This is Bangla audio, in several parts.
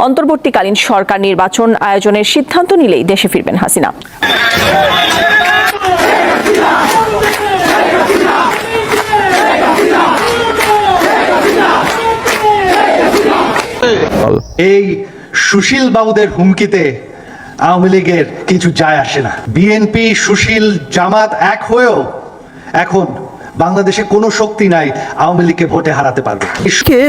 অন্তর্বর্তীকালীন সরকার নির্বাচন আয়োজনের সিদ্ধান্ত নিলেই দেশে ফিরবেন হাসিনা। এই সুশীল বাবুদের হুমকিতে আওয়ামী লীগের কিছু যায় আসে না। বিএনপি, সুশীল, জামাত এক হয়েও এখন বাংলাদেশে কোনো শক্তি নাই আওয়ামী লীগকে ভোটে হারাতে পারবে।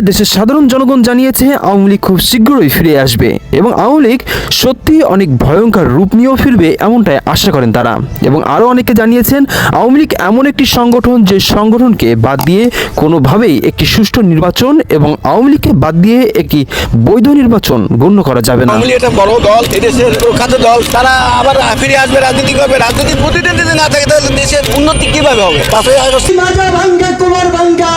দেশের সাধারণ জনগণ জানিয়েছে আওয়ামী লীগ খুব শীঘ্রই ফিরে আসবে এবং আওয়ামী লীগ সত্যি অনেক ভয়ঙ্কর রূপ নিয়েও ফিরবে এমনটাই আশা করেন তারা। এবং আরও অনেকে জানিয়েছেন আওয়ামী লীগ এমন একটি সংগঠন যে সংগঠনকে বাদ দিয়ে কোনোভাবেই একটি সুষ্ঠু নির্বাচন এবং আওয়ামী লীগকে বাদ দিয়ে একটি বৈধ নির্বাচন গণ্য করা যাবে না। আওয়ামী লীগ একটা বড় দল, এদেশের প্রখ্যাত দল, তারা আবার ফিরে আসবে, রাজনীতি করবে। রাজনীতি প্রতিদিন যদি না থাকে তাহলে দেশের উন্নতি কিভাবে হবে? 5ই আগস্ট মাজা ভাঙ্গা কোমর ভাঙ্গা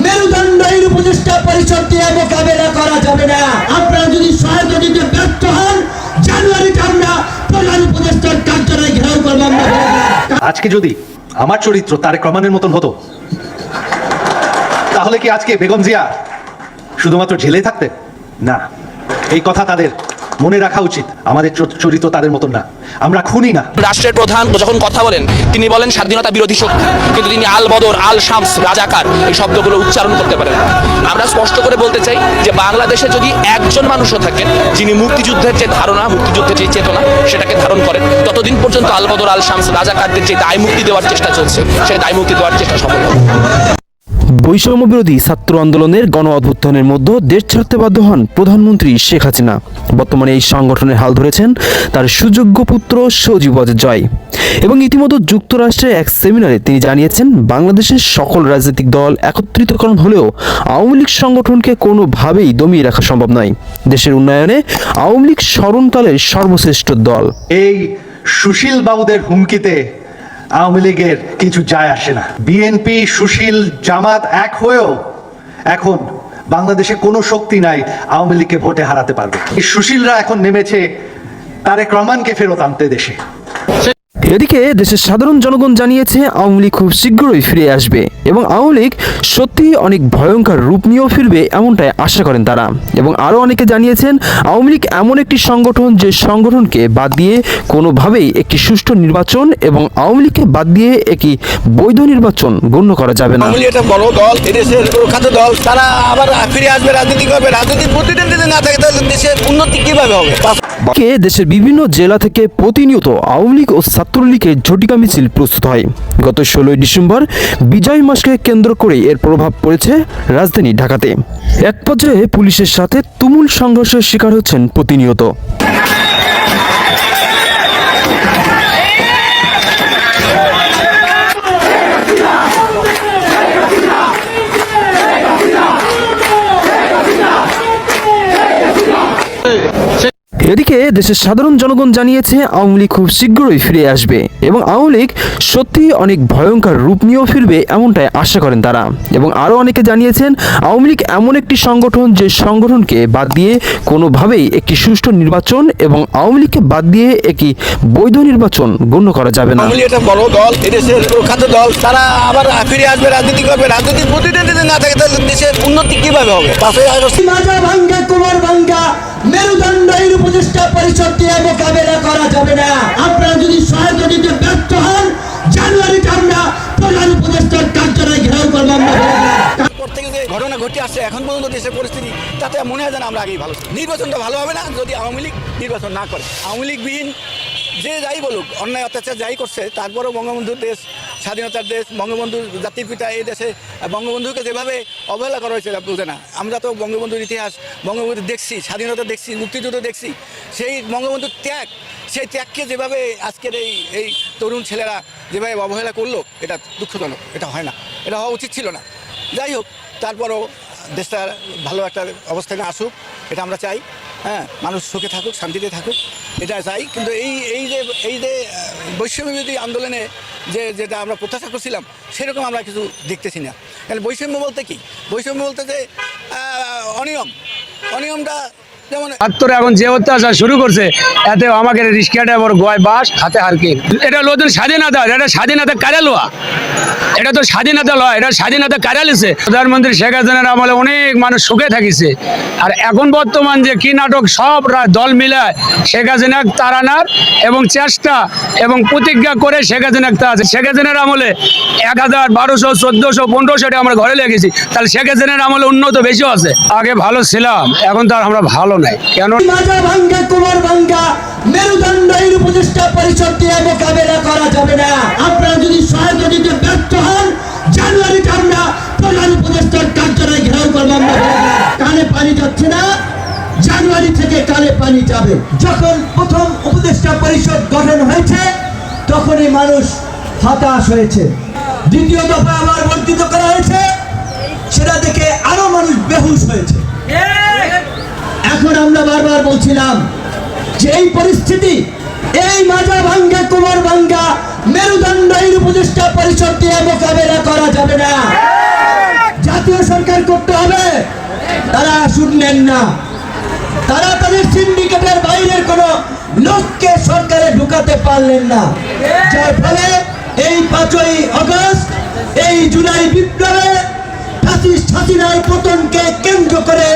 মেরুদণ্ডের উপদেষ্টা পরিষদ দিয়ে মোকাবেলা করা যাবে না। আপনারা যদি সহায়তা দিতে ব্যর্থ হন, জানুয়ারিতে আমরা প্রধান উপদেষ্টার কার্যালয় ঘেরাও করব। আজকে যদি আমার চরিত্র তারেক রহমানের মতন হতো তাহলে কি আজকে বেগম জিয়া শুধুমাত্র জেলে থাকতেন? না, এই কথা তাদের মনে রাখা উচিত। আমাদের চরিত্র তাদের মতন না, আমরা খুনি না। রাষ্ট্রের প্রধান যখন কথা বলেন তিনি বলেন স্বাধীনতা বিরোধী শক্তি, কিন্তু তিনি আল বদর, আল শামস, রাজাকার এই শব্দগুলো উচ্চারণ করতে পারেন। আমরা স্পষ্ট করে বলতে চাই যে বাংলাদেশে যদি একজন মানুষও থাকেন যিনি মুক্তিযুদ্ধের যে ধারণা, মুক্তিযুদ্ধের যে চেতনা সেটাকে ধারণ করেন, ততদিন পর্যন্ত আল বদর, আল শামস, রাজাকারদের যে দায় মুক্তি দেওয়ার চেষ্টা চলছে সেই দায় মুক্তি দেওয়ার চেষ্টা সফল হবে। বৈষম্য বিরোধী ছাত্র আন্দোলনের গণ অভ্যুত্থানের মধ্যে দেশ ছাড়তে বাধ্য হন প্রধানমন্ত্রী শেখ হাসিনা। বর্তমানে এই সংগঠনের হাল ধরেছেন তার সুযোগ্য পুত্র সজীব জয়। এবং ইতিমধ্যে যুক্তরাষ্ট্রের এক সেমিনারে তিনি জানিয়েছেন বাংলাদেশের সকল রাজনৈতিক দল একত্রিতকরণ হলেও আওয়ামী লীগ সংগঠনকে কোনোভাবেই দমিয়ে রাখা সম্ভব নয়। দেশের উন্নয়নে আওয়ামী লীগ স্মরণকালের সর্বশ্রেষ্ঠ দল। এই সুশীল বাবুদের হুমকিতে আওয়ামী লীগের কিছু যায় আসে না। বিএনপি, সুশীল, জামাত এক হয়েও এখন বাংলাদেশে কোনো শক্তি নাই আওয়ামী লীগকে ভোটে হারাতে পারবে। এই সুশীলরা এখন নেমেছে তারেক রহমানকে ফেরত আনতে দেশে। এদিকে দেশের সাধারণ জনগণ জানিয়েছে আওয়ামী লীগ খুব শীঘ্রই ফিরে আসবে এবং আওয়ামী লীগ সত্যি অনেক ভয়ঙ্কর রূপ নিয়েও ফিরবে এমনটাই আশা করেন তারা। এবং আরও অনেকে জানিয়েছেন আওয়ামী লীগ এমন একটি সংগঠন যে সংগঠনকে বাদ দিয়ে কোনোভাবেই একটি সুষ্ঠু নির্বাচন এবং আওয়ামী লীগকে বাদ দিয়ে একটি বৈধ নির্বাচন গণ্য করা যাবে না। আওয়ামী লীগ একটা বড় দল, এদেশের প্রখ্যাত দল, তারা আবার ফিরে আসবে, রাজনীতি করবে। রাজনীতি প্রতিদিন যদি না থাকে তাহলে দেশের উন্নতি কিভাবে হবে? দেশের বিভিন্ন জেলা থেকে প্রতিনিয়ত আওয়ামী লীগ ও ছাত্রলীগের ঝটিকা মিছিল প্রস্তুত হয়। গত 16ই ডিসেম্বর বিজয় মাসকে কেন্দ্র করে এর প্রভাব পড়েছে রাজধানী ঢাকাতে। এক পর্যায়ে পুলিশের সাথে তুমুল সংঘর্ষের শিকার হচ্ছেন প্রতিনিয়ত। এদিকে দেশের সাধারণ জনগণ জানিয়েছে আওয়ামী লীগ খুব শীঘ্রই ফিরে আসবে এবং আওয়ামী লীগ সত্যি অনেক ভয়ঙ্কর রূপ নিয়েও ফিরবে এমনটাই আশা করেন তারা। এবং আরও অনেকে জানিয়েছেন আওয়ামী লীগ এমন একটি সংগঠন যে সংগঠনকে বাদ দিয়ে কোনোভাবেই একটি সুষ্ঠু নির্বাচন এবং আওয়ামী লীগকে বাদ দিয়ে একটি বৈধ নির্বাচন গণ্য করা যাবে না। আওয়ামী লীগ একটা বড় দল, এদেশের প্রখ্যাত দল, তারা আবার ফিরে আসবে, রাজনীতি করবে। রাজনীতি প্রতিদিন যদি না থাকে তাহলে দেশের উন্নতি কিভাবে হবে? 5ই আগস্ট মাজা ভাঙ্গা কোমর ভাঙ্গা মেরুদণ্ডের উপদেষ্টা পরিষদ দিয়ে মোকাবেলা করা যাবে না। আপনারা যদি সহায়তা দিতে ব্যর্থ হন, জানুয়ারিতে আমরা প্রধান উপদেষ্টার কার্যালয় ঘেরাও করব। থেকে যে ঘটনা ঘটে আসছে এখন পর্যন্ত দেশের পরিস্থিতি, তাতে মনে হয় যেন আমরা আগেই ভালো। নির্বাচনটা ভালো হবে না যদি আওয়ামী লীগ নির্বাচন না করে। আওয়ামী লীগবিহীন যে যাই বলুক, অন্যায় অত্যাচার যাই করছে, তারপরেও বঙ্গবন্ধুর দেশ, স্বাধীনতার দেশ, বঙ্গবন্ধুর জাতির পিতা, এই দেশে বঙ্গবন্ধুকে যেভাবে অবহেলা করা হয়েছে বুঝে না। আমরা তো বঙ্গবন্ধুর ইতিহাস, বঙ্গবন্ধু দেখছি, স্বাধীনতা দেখছি, মুক্তিযুদ্ধ দেখছি। সেই বঙ্গবন্ধুর ত্যাগ, সেই ত্যাগকে যেভাবে আজকের এই তরুণ ছেলেরা যেভাবে অবহেলা করলো, এটা দুঃখজনক। এটা হয় না, এটা হওয়া উচিত ছিল না। যাই হোক, তারপরও দেশটা ভালো একটা অবস্থানে আসুক, এটা আমরা চাই। হ্যাঁ, মানুষ সুখে থাকুক, শান্তিতে থাকুক, এটা চাই। কিন্তু এই যে বৈষম্য বিরোধী আন্দোলনে যেটা আমরা প্রত্যাশা করছিলাম সেরকম আমরা কিছু দেখতেছি না। কারণ বৈষম্য বলতে কি? বৈষম্য বলতে যে অনিয়মটা যেমন ছাত্ররা এখন যে অত্যাচার শুরু করছে, এতে আমাকে রিক্সা ড্রাইভার গয় বাস হাতে হারকিন। এটা লোদের স্বাধীনতা, এটা স্বাধীনতা কারা লোয়া, এটা তো স্বাধীনতা লয়, এটা স্বাধীনতা কারা লিছে। প্রধানমন্ত্রী শেখ হাসিনার আমলে অনেক মানুষ সুখে থাকিছে, আর এখন বর্তমান যে কি নাটক সব দল মিলায় শেখ হাসিনা তাড়ানোর এবং চেষ্টা এবং প্রতিজ্ঞা করে শেখ হাসিনা আছে। শেখ হাসিনার আমলে 1000, 1200, 1400, 1500 আমরা ঘরে লেগেছি, তাহলে শেখ হাসিনার আমলে উন্নত বেশি আছে। আগে ভালো ছিলাম, এখন তো আর আমরা ভালো নাই। কেন মাজা ভাঙ্গা কোমর ভাঙ্গা মেরুদণ্ড এর উপদেষ্টা পরিষদ দিয়ে মোকাবেলা করা যাবে না। আপনারা যদি সহায়তা দিতে ব্যর্থ হন, জানুয়ারিতে আমরা প্রধান উপদেষ্টার কার্যালয় ঘেরাও করবো। আমরা কানে পানি যাচ্ছে না, জানুয়ারি থেকে কানে পানি যাবে। যখন প্রথম উপদেষ্টা পরিষদ গঠন হয়েছে তখনই মানুষ হতাশ হয়েছে। দ্বিতীয় দফা আবার বর্ধিত করা হয়েছে, সেটা দেখে আরো মানুষ বেহুশ হয়েছে। এখন আমরা বারবার বলছিলাম যে এই পরিস্থিতি, এই মাজা ভাঙ্গা কোমর ভাঙ্গা মেরুদণ্ড এর উপদেষ্টা পরিষদ দিয়ে মোকাবেলা করা যাবে না। জাতীয় সরকার করতে হবে। তারা শুনলেন না, তারা তাদের সিন্ডিকেটের বাইরের কোন লোককে সরকারে ঢুকাতে পারলেন না, যার ফলে এই 5ই আগস্ট, এই জুলাই বিপ্লবে ফ্যাসিস্ট হাসিনার পতনকে কেন্দ্র করে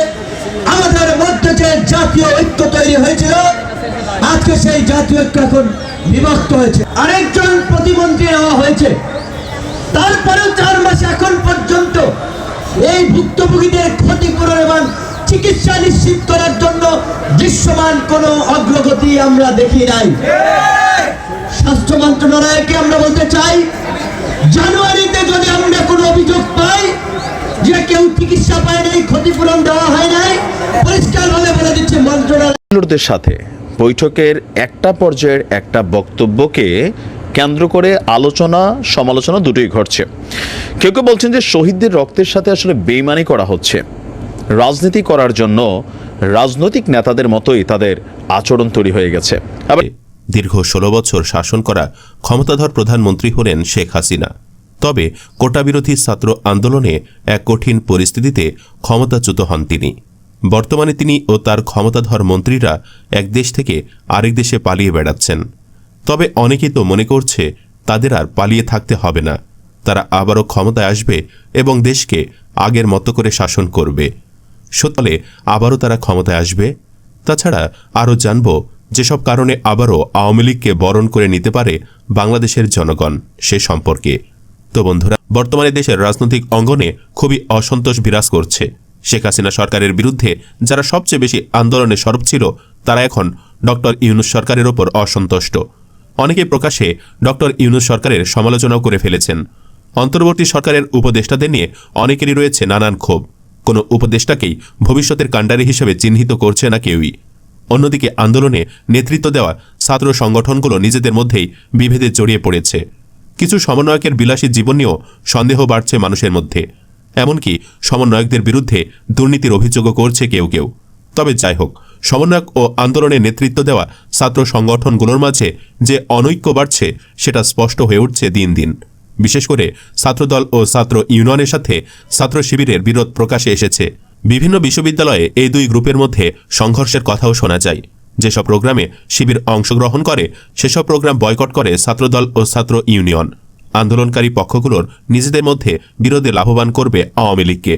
আমাদের মধ্যে যে জাতীয় ঐক্য তৈরি হয়েছিল, আজকে সেই জাতীয় ঐক্য এখন বিভক্ত হয়েছে। আরেকজন প্রতিমন্ত্রী নেওয়া হয়েছে, তারপরেও 4 মাস এখন পর্যন্ত এই ভুক্তভোগীদের ক্ষতিপূরণ এবং চিকিৎসা নিশ্চিত করার জন্য দৃশ্যমান কোনো অগ্রগতি আমরা দেখি নাই। স্বাস্থ্য মন্ত্রণালয়কে আমরা বলতে চাই, জানুয়ারিতে যদি আমরা কোনো অভিযোগ পাই যে কেউ চিকিৎসা পায় নাই, ক্ষতিপূরণ দেওয়া হয় নাই, পরিষ্কারভাবে বলে দিচ্ছে মন্ত্রণালয়। সাথে বৈঠকের একটা পর্যায়ের একটা বক্তব্যকে কেন্দ্র করে আলোচনা সমালোচনা দুটোই ঘটছে। কেউ কেউ বলছেন যে শহীদদের রক্তের সাথে আসলে বেইমানি করা হচ্ছে, রাজনীতি করার জন্য রাজনৈতিক নেতাদের মতোই তাদের আচরণ তৈরি হয়ে গেছে। আবার দীর্ঘ 16 বছর শাসন করা ক্ষমতাধর প্রধানমন্ত্রী হলেন শেখ হাসিনা। তবে কোটাবিরোধী ছাত্র আন্দোলনে এক কঠিন পরিস্থিতিতে ক্ষমতাচ্যুত হন তিনি। বর্তমানে তিনি ও তার ক্ষমতাধর মন্ত্রীরা এক দেশ থেকে আরেক দেশে পালিয়ে বেড়াচ্ছেন। তবে অনেকেই তো মনে করছে তাদের আর পালিয়ে থাকতে হবে না, তারা আবারও ক্ষমতায় আসবে এবং দেশকে আগের মতো করে শাসন করবে। সত্যলে আবারও তারা ক্ষমতায় আসবে। তাছাড়া আরও জানব যেসব কারণে আবারও আওয়ামী লীগকে বরণ করে নিতে পারে বাংলাদেশের জনগণ, সে সম্পর্কে। তো বন্ধুরা, বর্তমানে দেশের রাজনৈতিক অঙ্গনে খুবই অসন্তোষ বিরাজ করছে। শেখ হাসিনা সরকারের বিরুদ্ধে যারা সবচেয়ে বেশি আন্দোলনে সরব ছিল, তারা এখন ডক্টর ইউনূস সরকারের ওপর অসন্তুষ্ট। অনেকে প্রকাশ্যে ডক্টর ইউনূস সরকারের সমালোচনাও করে ফেলেছেন। অন্তর্বর্তী সরকারের উপদেষ্টাদের নিয়ে অনেকেরই রয়েছে নানান ক্ষোভ। কোনো উপদেষ্টাকেই ভবিষ্যতের কাণ্ডারি হিসেবে চিহ্নিত করছে না কেউই। অন্যদিকে আন্দোলনে নেতৃত্ব দেওয়া ছাত্র সংগঠনগুলো নিজেদের মধ্যেই বিভেদে জড়িয়ে পড়েছে। কিছু সমন্বয়কের বিলাসী জীবন নিয়েও সন্দেহ বাড়ছে মানুষের মধ্যে। এমনকি সমন্বয়কদের বিরুদ্ধে দুর্নীতির অভিযোগও করছে কেউ কেউ। তবে যাই হোক, সমন্বয়ক ও আন্দোলনে নেতৃত্ব দেওয়া ছাত্র সংগঠনগুলোর মাঝে যে অনৈক্য বাড়ছে, সেটা স্পষ্ট হয়ে উঠছে দিন দিন। বিশেষ করে ছাত্রদল ও ছাত্র ইউনিয়নের সাথে ছাত্র শিবিরের বিরোধ প্রকাশে এসেছে। বিভিন্ন বিশ্ববিদ্যালয়ে এই দুই গ্রুপের মধ্যে সংঘর্ষের কথাও শোনা যায়। যেসব প্রোগ্রামে শিবির অংশগ্রহণ করে, সেসব প্রোগ্রাম বয়কট করে ছাত্রদল ও ছাত্র ইউনিয়ন। আন্দোলনকারী পক্ষগুলোর নিজেদের মধ্যে বিরোধে লাভবান করবে আওয়ামী লীগকে।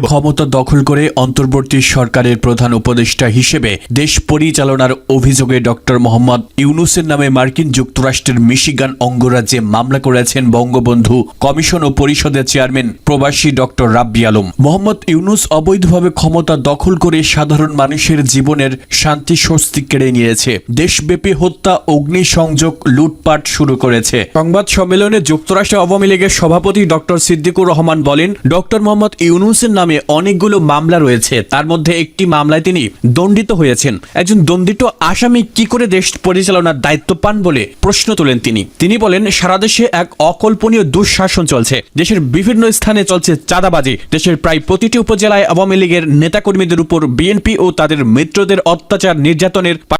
ক্ষমতা দখল করে অন্তর্বর্তী সরকারের প্রধান উপদেষ্টা হিসেবে দেশ পরিচালনার অভিযোগে ডক্টর মোহাম্মদ ইউনূসের নামে মার্কিন যুক্তরাষ্ট্রের মিশিগান অঙ্গরাজ্যে মামলা করেছেন বঙ্গবন্ধু কমিশন ও পরিষদের চেয়ারম্যান প্রবাসী ডক্টর রাব্বি আলম। মোহাম্মদ ইউনূস অবৈধভাবে ক্ষমতা দখল করে সাধারণ মানুষের জীবনের শান্তি স্বস্তি কেড়ে নিয়েছে, দেশব্যাপী হত্যা, অগ্নিসংযোগ, লুটপাট শুরু করেছে। সংবাদ সম্মেলনে যুক্তরাষ্ট্র আওয়ামী লীগের সভাপতি ডক্টর সিদ্দিকুর রহমান বলেন, ডক্টর মোহাম্মদ ইউনূসের নামে অনেকগুলো মামলা রয়েছে, তার মধ্যে একটি মামলায় তিনি দণ্ডিত হয়েছেন। একজন দণ্ডিত আসামি কি করে দেশ পরিচালনার দায়িত্ব পান বলে প্রশ্ন তোলেন তিনি বলেন, সারা দেশে এক অকল্পনীয় দুঃশাসন চলছে, দেশের বিভিন্ন স্থানে চলছে চাঁদাবাজি, দেশের প্রায় প্রতিটি উপজেলায় আওয়ামী লীগের নেতাকর্মীদের উপর বিএনপি ও তাদের মিত্রদের অত্যাচার নির্যাতনের